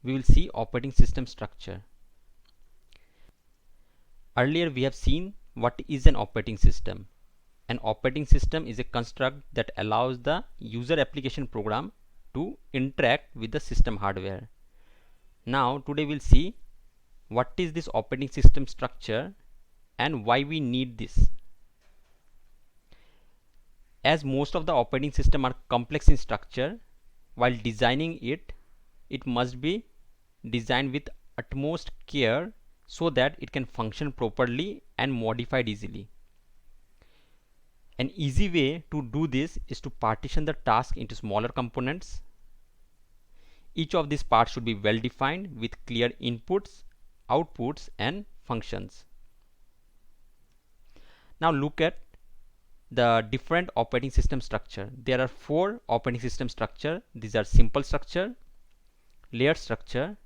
we will see operating system structure. Earlier we have seen what is an operating system. An operating system is a construct that allows the user application program to interact with the system hardware. Now today we'll see what is this operating system structure and why we need this. As most of the operating system are complex in structure, while designing it must be designed with utmost care so that it can function properly and modified easily. An easy way to do this is to partition the task into smaller components. Each of these parts should be well defined with clear inputs, outputs and functions. Now look at the different operating system structure. There are 4 operating system structure. These are simple structure, layered structure,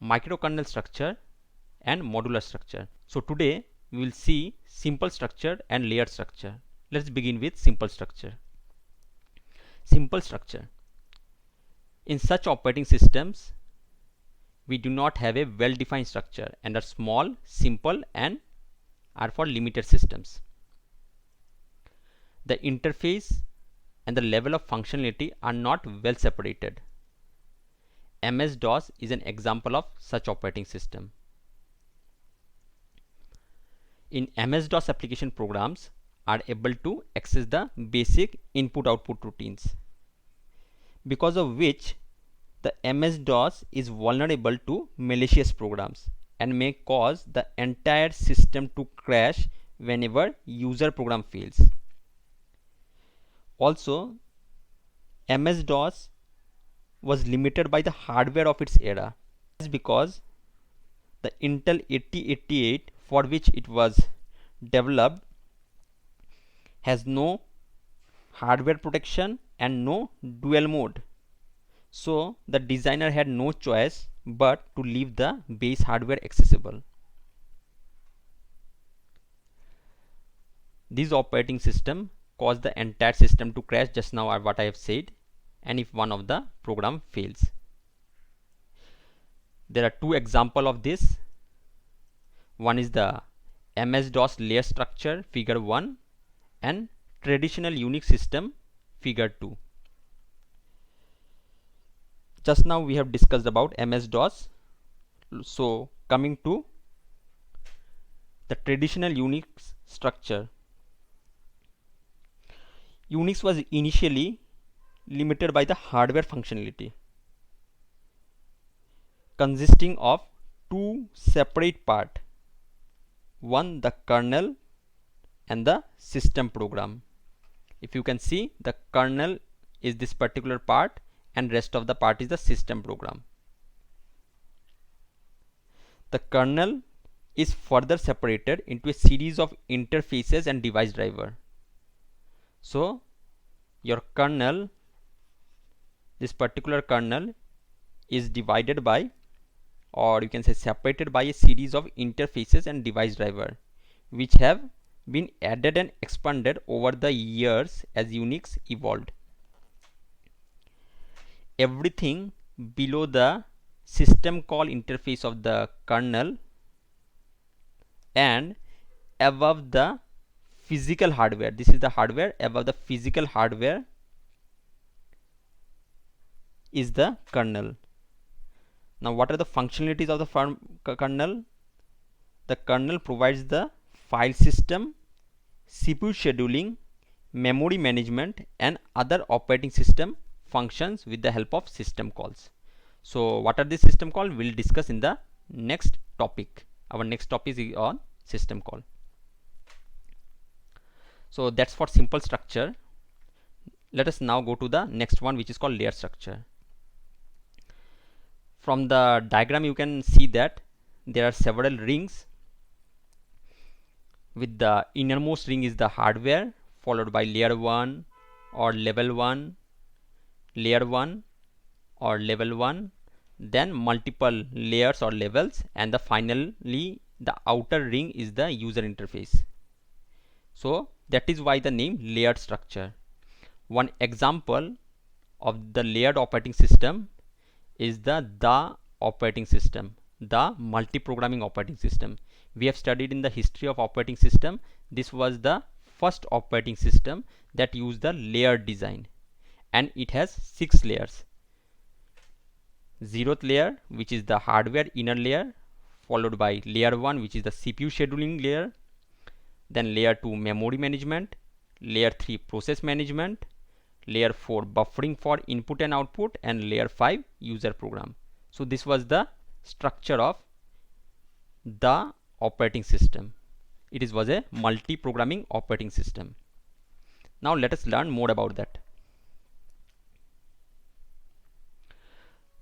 microkernel structure and modular structure. So today we will see simple structure and layered structure. Let's begin with simple structure. Simple structure. In such operating systems, we do not have a well-defined structure and are small, simple and are for limited systems. The interface and the level of functionality are not well separated. MS-DOS is an example of such operating system. In MS-DOS application programs are able to access the basic input-output routines, because of which the MS-DOS is vulnerable to malicious programs and may cause the entire system to crash whenever user program fails. Also, MS-DOS was limited by the hardware of its era. That's because the Intel 8088 for which it was developed has no hardware protection and no dual mode. So the designer had no choice but to leave the base hardware accessible. This operating system caused the entire system to crash, just now what I have said, and if one of the program fails. There are 2 examples of this. One is the MS-DOS layer structure figure 1 and traditional Unix system figure 2. Just now we have discussed about MS-DOS. So coming to the traditional Unix structure. Unix was initially limited by the hardware functionality, consisting of 2 separate parts. One, the kernel and the system program. If you can see, the kernel is this particular part and rest of the part is the system program. The kernel is further separated into a series of interfaces and device driver. So your kernel, this particular kernel is divided by, or you can say separated by, a series of interfaces and device driver which have been added and expanded over the years as Unix evolved. Everything below the system call interface of the kernel and above the physical hardware, this is the hardware, above the physical hardware is the kernel. Now what are the functionalities of the kernel? The kernel provides the file system, CPU scheduling, memory management and other operating system functions with the help of system calls. So what are these system calls? We'll discuss in the next topic. Our next topic is on system call. So that's for simple structure. Let us now go to the next one, which is called layer structure. From the diagram you can see that there are several rings. With the innermost ring is the hardware, followed by layer 1 or level 1, layer 1 or level 1, then multiple layers or levels, and finally the outer ring is the user interface. So that is why the name layered structure. One example of the layered operating system is the operating system, the multi-programming operating system. We have studied in the history of operating system. This was the first operating system that used the layered design, and it has 6 layers. Zeroth layer, which is the hardware inner layer, followed by layer 1, which is the CPU scheduling layer, then layer 2 memory management, layer 3 process management, layer 4 buffering for input and output, and layer 5 user program. So this was the structure of the operating system. It was a multi-programming operating system. Now let us learn more about that.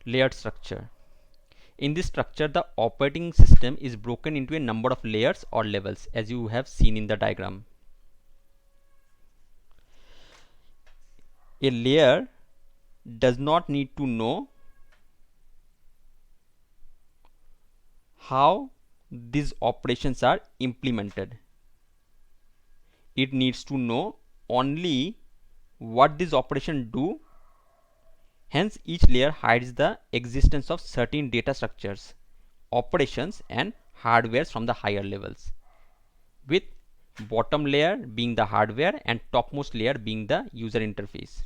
Layered structure. In this structure, the operating system is broken into a number of layers or levels, as you have seen in the diagram. A layer does not need to know how these operations are implemented. It needs to know only what these operations do. Hence, each layer hides the existence of certain data structures, operations, and hardwares from the higher levels, with bottom layer being the hardware and topmost layer being the user interface.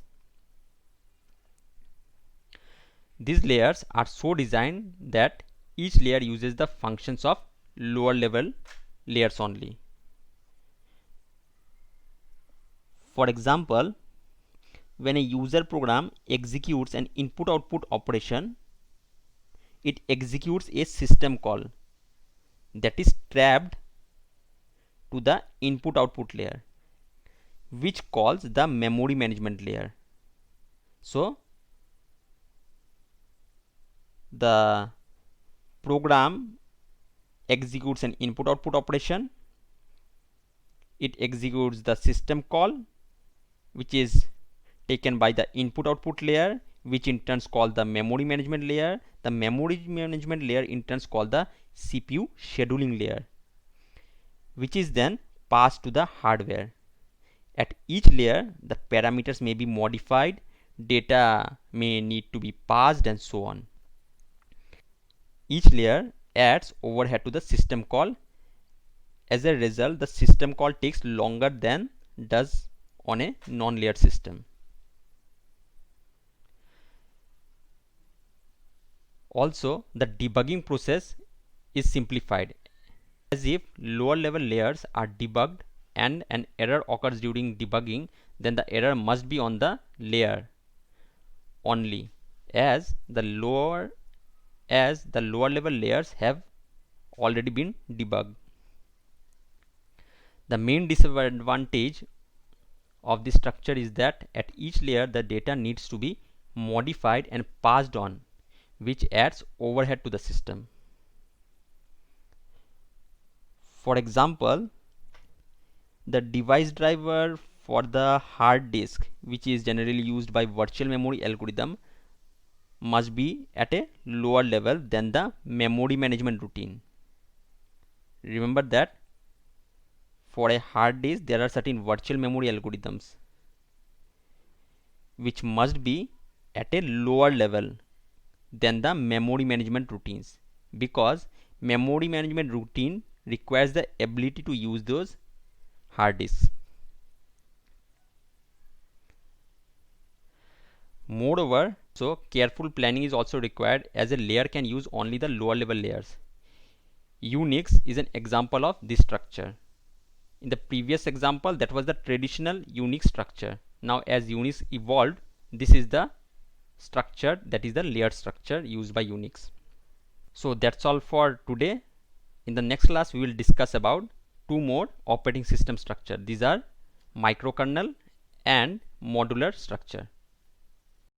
These layers are so designed that each layer uses the functions of lower level layers only. For example, when a user program executes an input output operation, it executes a system call that is trapped to the input output layer, which calls the memory management layer. So the program executes an input output operation, it executes the system call, which is taken by the input output layer, which in turn called the memory management layer. The memory management layer in turn called the CPU scheduling layer, which is then passed to the hardware. At each layer, the parameters may be modified, data may need to be passed, and so on. Each layer adds overhead to the system call. As a result, the system call takes longer than does on a non-layered system. Also, the debugging process is simplified, as if lower level layers are debugged and an error occurs during debugging, then the error must be on the layer only, as the lower level layers have already been debugged. The main disadvantage of this structure is that at each layer the data needs to be modified and passed on, which adds overhead to the system. For example, the device driver for the hard disk, which is generally used by virtual memory algorithm, must be at a lower level than the memory management routine. Remember that for a hard disk there are certain virtual memory algorithms which must be at a lower level than the memory management routines, because memory management routine requires the ability to use those hard disks. Moreover, so careful planning is also required, as a layer can use only the lower level layers. Unix is an example of this structure. In the previous example, that was the traditional Unix structure. Now as Unix evolved, this is the structure, that is the layered structure used by Unix. So that's all for today. In the next class we will discuss about two more operating system structure. These are microkernel and modular structure.